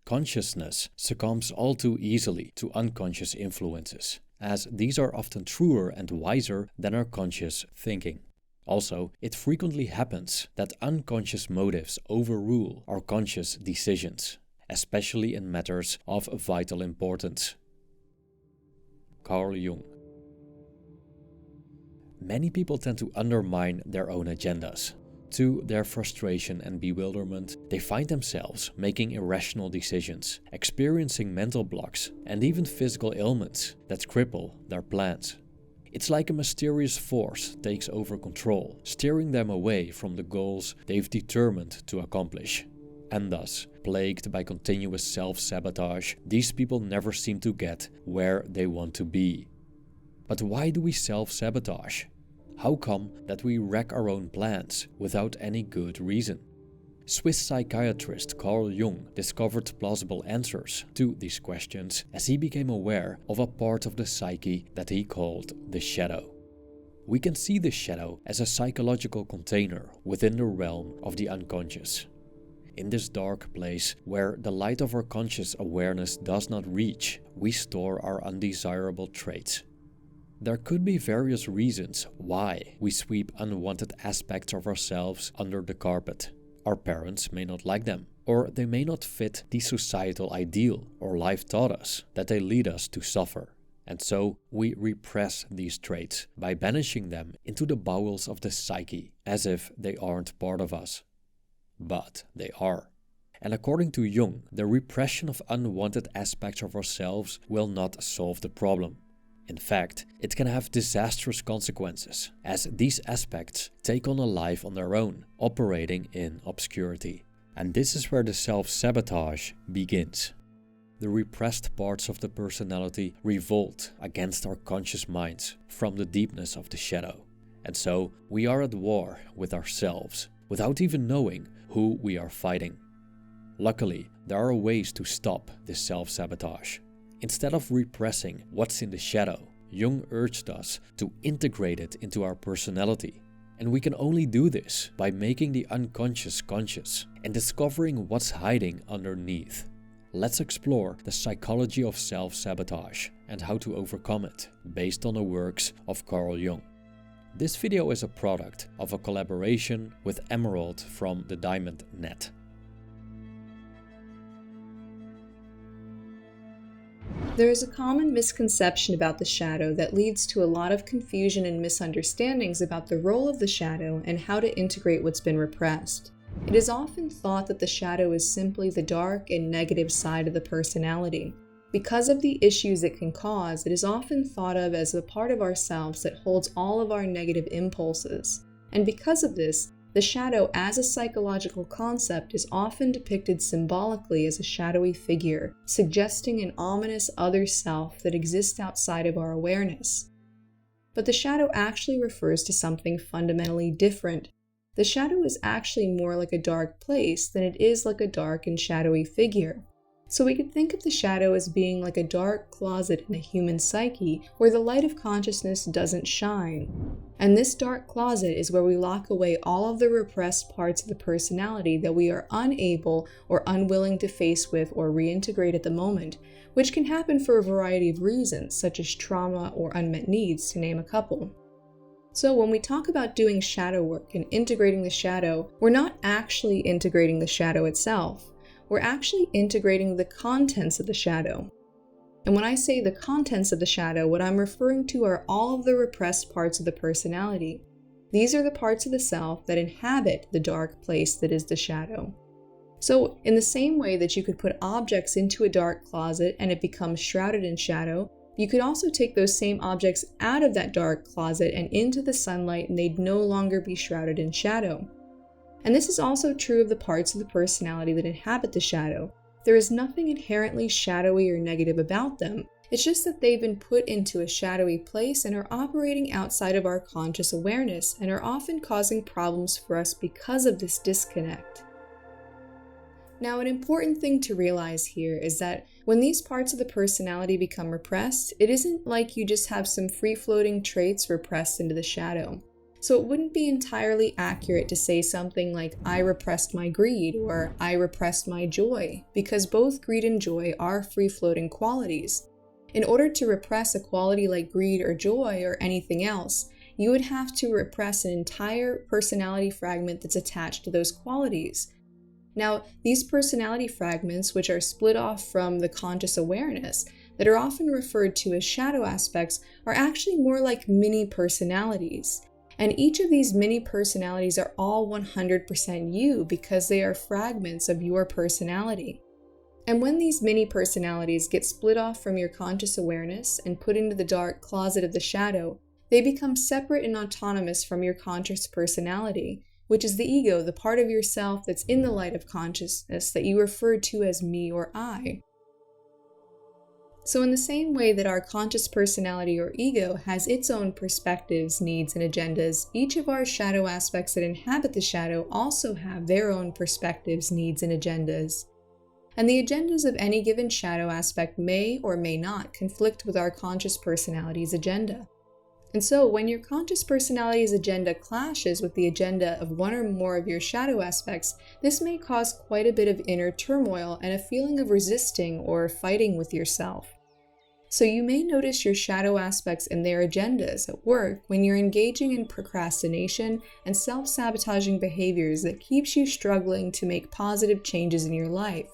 consciousness succumbs all too easily to unconscious influences, as these are often truer and wiser than our conscious thinking. Also, it frequently happens that unconscious motives overrule our conscious decisions, especially in matters of vital importance. Carl Jung. Many people tend to undermine their own agendas. To their frustration and bewilderment, they find themselves making irrational decisions, experiencing mental blocks, and even physical ailments that cripple their plans. It's like a mysterious force takes over control, steering them away from the goals they've determined to accomplish. And thus, plagued by continuous self-sabotage, these people never seem to get where they want to be. But why do we self-sabotage? How come that we wreck our own plans without any good reason? Swiss psychiatrist Carl Jung discovered plausible answers to these questions as he became aware of a part of the psyche that he called the shadow. We can see the shadow as a psychological container within the realm of the unconscious. In this dark place where the light of our conscious awareness does not reach, we store our undesirable traits. There could be various reasons why we sweep unwanted aspects of ourselves under the carpet. Our parents may not like them, or they may not fit the societal ideal or life taught us that they lead us to suffer. And so we repress these traits by banishing them into the bowels of the psyche as if they aren't part of us. But they are. And according to Jung, the repression of unwanted aspects of ourselves will not solve the problem. In fact, it can have disastrous consequences, as these aspects take on a life on their own, operating in obscurity. And this is where the self-sabotage begins. The repressed parts of the personality revolt against our conscious minds from the deepness of the shadow. And so we are at war with ourselves, without even knowing who we are fighting. Luckily, there are ways to stop this self-sabotage. Instead of repressing what's in the shadow, Jung urged us to integrate it into our personality. And we can only do this by making the unconscious conscious and discovering what's hiding underneath. Let's explore the psychology of self-sabotage and how to overcome it, based on the works of Carl Jung. This video is a product of a collaboration with Emerald from the Diamond Net. There is a common misconception about the shadow that leads to a lot of confusion and misunderstandings about the role of the shadow and how to integrate what's been repressed. It is often thought that the shadow is simply the dark and negative side of the personality. Because of the issues it can cause, it is often thought of as a part of ourselves that holds all of our negative impulses. And because of this, the shadow as a psychological concept is often depicted symbolically as a shadowy figure, suggesting an ominous other self that exists outside of our awareness. But the shadow actually refers to something fundamentally different. The shadow is actually more like a dark place than it is like a dark and shadowy figure. So we could think of the shadow as being like a dark closet in a human psyche where the light of consciousness doesn't shine. And this dark closet is where we lock away all of the repressed parts of the personality that we are unable or unwilling to face with or reintegrate at the moment, which can happen for a variety of reasons, such as trauma or unmet needs, to name a couple. So when we talk about doing shadow work and integrating the shadow, we're not actually integrating the shadow itself. We're actually integrating the contents of the shadow. And when I say the contents of the shadow, what I'm referring to are all of the repressed parts of the personality. These are the parts of the self that inhabit the dark place that is the shadow. So in the same way that you could put objects into a dark closet and it becomes shrouded in shadow, you could also take those same objects out of that dark closet and into the sunlight, and they'd no longer be shrouded in shadow. And this is also true of the parts of the personality that inhabit the shadow. There is nothing inherently shadowy or negative about them. It's just that they've been put into a shadowy place and are operating outside of our conscious awareness and are often causing problems for us because of this disconnect. Now, an important thing to realize here is that when these parts of the personality become repressed, it isn't like you just have some free-floating traits repressed into the shadow. So it wouldn't be entirely accurate to say something like, I repressed my greed or I repressed my joy, because both greed and joy are free-floating qualities. In order to repress a quality like greed or joy or anything else, you would have to repress an entire personality fragment that's attached to those qualities. Now, these personality fragments, which are split off from the conscious awareness, that are often referred to as shadow aspects, are actually more like mini personalities. And each of these mini personalities are all 100% you because they are fragments of your personality. And when these mini personalities get split off from your conscious awareness and put into the dark closet of the shadow, they become separate and autonomous from your conscious personality, which is the ego, the part of yourself that's in the light of consciousness that you refer to as me or I. So in the same way that our conscious personality or ego has its own perspectives, needs, and agendas, each of our shadow aspects that inhabit the shadow also have their own perspectives, needs, and agendas. And the agendas of any given shadow aspect may or may not conflict with our conscious personality's agenda. And so when your conscious personality's agenda clashes with the agenda of one or more of your shadow aspects, this may cause quite a bit of inner turmoil and a feeling of resisting or fighting with yourself. So you may notice your shadow aspects and their agendas at work when you're engaging in procrastination and self-sabotaging behaviors that keeps you struggling to make positive changes in your life.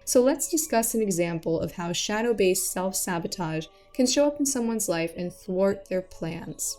So let's discuss an example of how shadow-based self-sabotage can show up in someone's life and thwart their plans.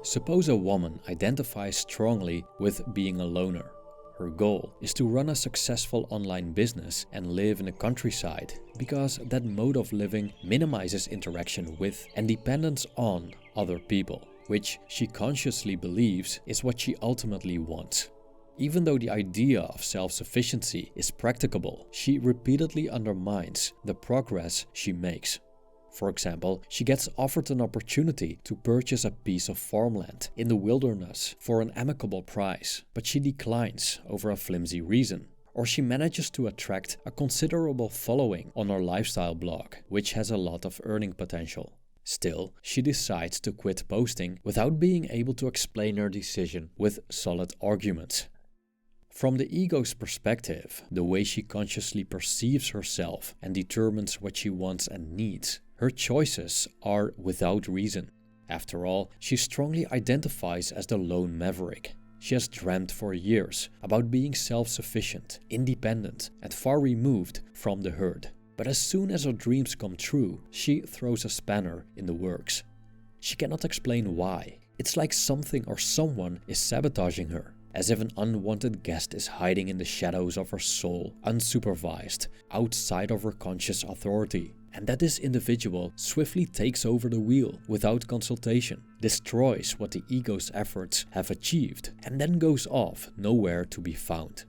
Suppose a woman identifies strongly with being a loner. Her goal is to run a successful online business and live in the countryside because that mode of living minimizes interaction with and dependence on other people, which she consciously believes is what she ultimately wants. Even though the idea of self-sufficiency is practicable, she repeatedly undermines the progress she makes. For example, she gets offered an opportunity to purchase a piece of farmland in the wilderness for an amicable price, but she declines over a flimsy reason. Or she manages to attract a considerable following on her lifestyle blog, which has a lot of earning potential. Still, she decides to quit posting without being able to explain her decision with solid arguments. From the ego's perspective, the way she consciously perceives herself and determines what she wants and needs, her choices are without reason. After all, she strongly identifies as the lone maverick. She has dreamt for years about being self-sufficient, independent, and far removed from the herd. But as soon as her dreams come true, she throws a spanner in the works. She cannot explain why. It's like something or someone is sabotaging her, as if an unwanted guest is hiding in the shadows of her soul, unsupervised, outside of her conscious authority, and that this individual swiftly takes over the wheel without consultation, destroys what the ego's efforts have achieved, and then goes off nowhere to be found.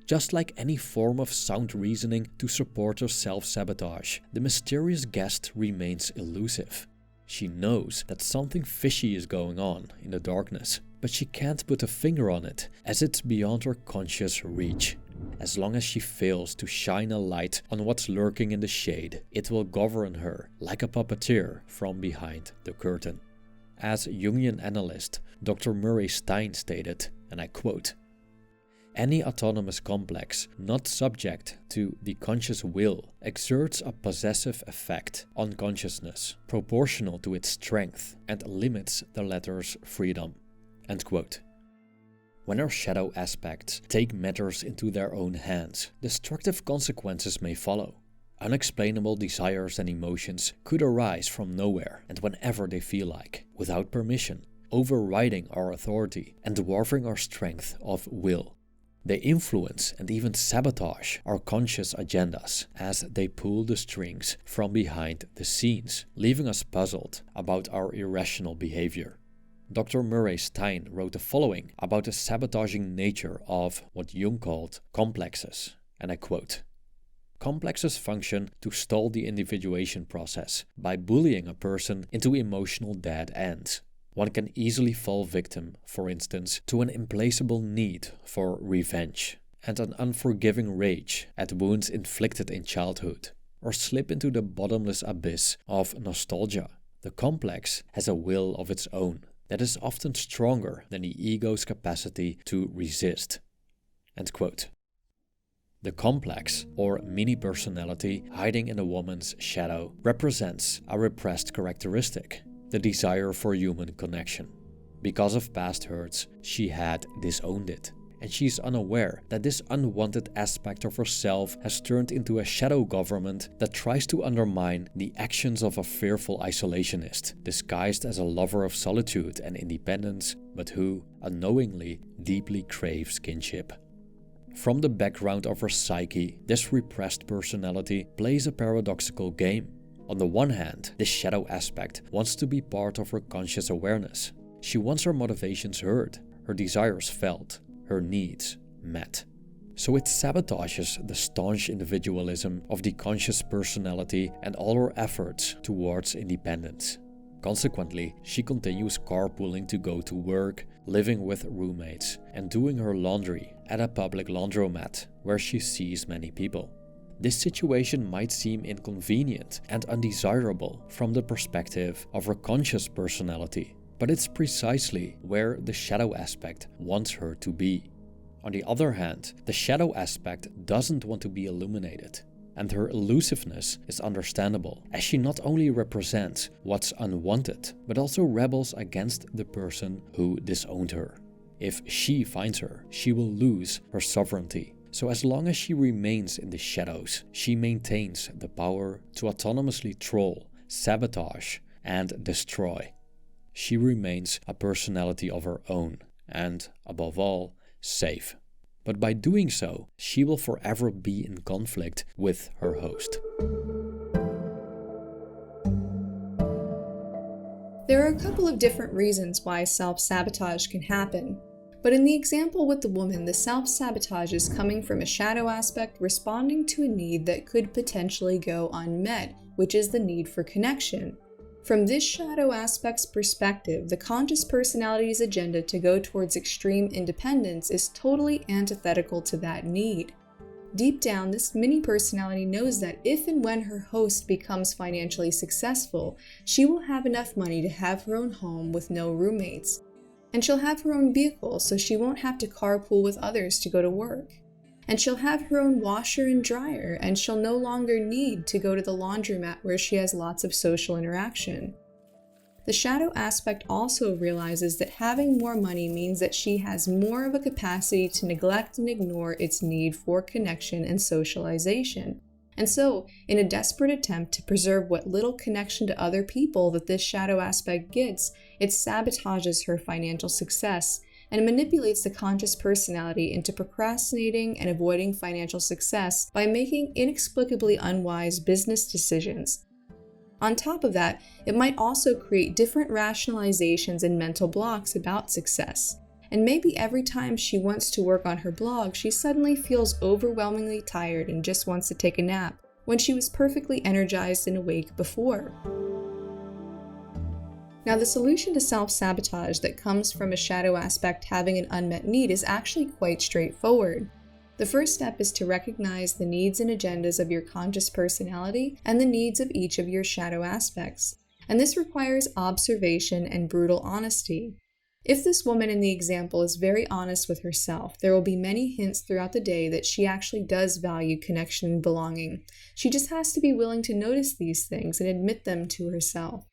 Just like any form of sound reasoning to support her self-sabotage, the mysterious guest remains elusive. She knows that something fishy is going on in the darkness, but she can't put a finger on it as it's beyond her conscious reach. As long as she fails to shine a light on what's lurking in the shade, it will govern her like a puppeteer from behind the curtain. As Jungian analyst Dr. Murray Stein stated, and I quote, "Any autonomous complex not subject to the conscious will exerts a possessive effect on consciousness proportional to its strength and limits the latter's freedom." End quote. When our shadow aspects take matters into their own hands, destructive consequences may follow. Unexplainable desires and emotions could arise from nowhere and whenever they feel like, without permission, overriding our authority and dwarfing our strength of will. They influence and even sabotage our conscious agendas as they pull the strings from behind the scenes, leaving us puzzled about our irrational behavior. Dr. Murray Stein wrote the following about the sabotaging nature of what Jung called complexes, and I quote, "Complexes function to stall the individuation process by bullying a person into emotional dead ends. One can easily fall victim, for instance, to an implacable need for revenge and an unforgiving rage at wounds inflicted in childhood. or slip into the bottomless abyss of nostalgia. The complex has a will of its own that is often stronger than the ego's capacity to resist. End quote. The complex, or mini-personality hiding in a woman's shadow, represents a repressed characteristic, the desire for human connection. Because of past hurts, she had disowned it, and she is unaware that this unwanted aspect of herself has turned into a shadow government that tries to undermine the actions of a fearful isolationist, disguised as a lover of solitude and independence, but who, unknowingly, deeply craves kinship. From the background of her psyche, this repressed personality plays a paradoxical game. On the one hand, this shadow aspect wants to be part of her conscious awareness. She wants her motivations heard, her desires felt, her needs met. So it sabotages the staunch individualism of the conscious personality and all her efforts towards independence. Consequently, she continues carpooling to go to work, living with roommates, and doing her laundry at a public laundromat where she sees many people. This situation might seem inconvenient and undesirable from the perspective of her conscious personality, but it's precisely where the shadow aspect wants her to be. On the other hand, the shadow aspect doesn't want to be illuminated, and her elusiveness is understandable, as she not only represents what's unwanted, but also rebels against the person who disowned her. If she finds her, she will lose her sovereignty. So as long as she remains in the shadows, she maintains the power to autonomously troll, sabotage, and destroy. She remains a personality of her own, and, above all, safe. But by doing so, she will forever be in conflict with her host. There are a couple of different reasons why self-sabotage can happen. But in the example with the woman, the self-sabotage is coming from a shadow aspect responding to a need that could potentially go unmet, which is the need for connection. From this shadow aspect's perspective, the conscious personality's agenda to go towards extreme independence is totally antithetical to that need. Deep down, this mini-personality knows that if and when her host becomes financially successful, she will have enough money to have her own home with no roommates. And she'll have her own vehicle, so she won't have to carpool with others to go to work. And she'll have her own washer and dryer, and she'll no longer need to go to the laundromat where she has lots of social interaction. The shadow aspect also realizes that having more money means that she has more of a capacity to neglect and ignore its need for connection and socialization. And so, in a desperate attempt to preserve what little connection to other people that this shadow aspect gets, it sabotages her financial success and manipulates the conscious personality into procrastinating and avoiding financial success by making inexplicably unwise business decisions. On top of that, it might also create different rationalizations and mental blocks about success. And maybe every time she wants to work on her blog, she suddenly feels overwhelmingly tired and just wants to take a nap, when she was perfectly energized and awake before. Now, the solution to self-sabotage that comes from a shadow aspect having an unmet need is actually quite straightforward. The first step is to recognize the needs and agendas of your conscious personality and the needs of each of your shadow aspects. And this requires observation and brutal honesty. If this woman in the example is very honest with herself, there will be many hints throughout the day that she actually does value connection and belonging. She just has to be willing to notice these things and admit them to herself.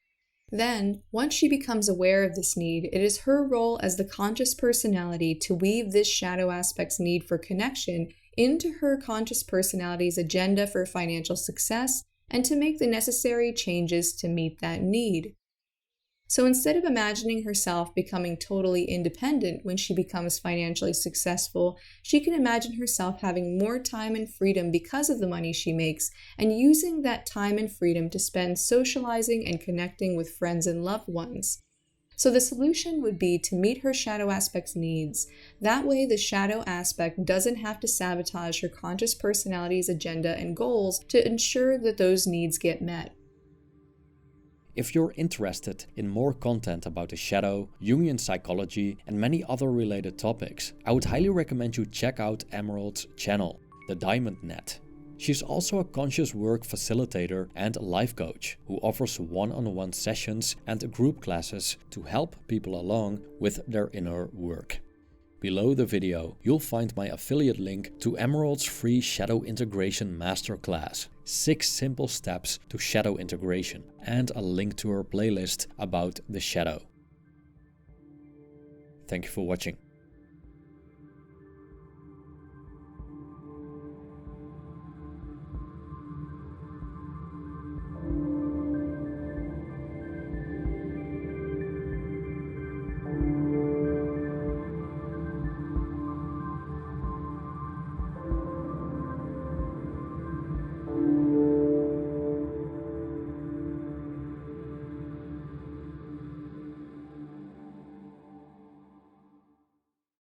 Then, once she becomes aware of this need, it is her role as the conscious personality to weave this shadow aspect's need for connection into her conscious personality's agenda for financial success and to make the necessary changes to meet that need. So instead of imagining herself becoming totally independent when she becomes financially successful, she can imagine herself having more time and freedom because of the money she makes, and using that time and freedom to spend socializing and connecting with friends and loved ones. So the solution would be to meet her shadow aspect's needs. That way, the shadow aspect doesn't have to sabotage her conscious personality's agenda and goals to ensure that those needs get met. If you're interested in more content about the shadow, Jungian psychology, and many other related topics, I would highly recommend you check out Emerald's channel, The Diamond Net. She's also a conscious work facilitator and life coach who offers one-on-one sessions and group classes to help people along with their inner work. Below the video, you'll find my affiliate link to Emerald's free Shadow Integration Masterclass, 6 simple steps to shadow integration, and a link to her playlist about the shadow. Thank you for watching.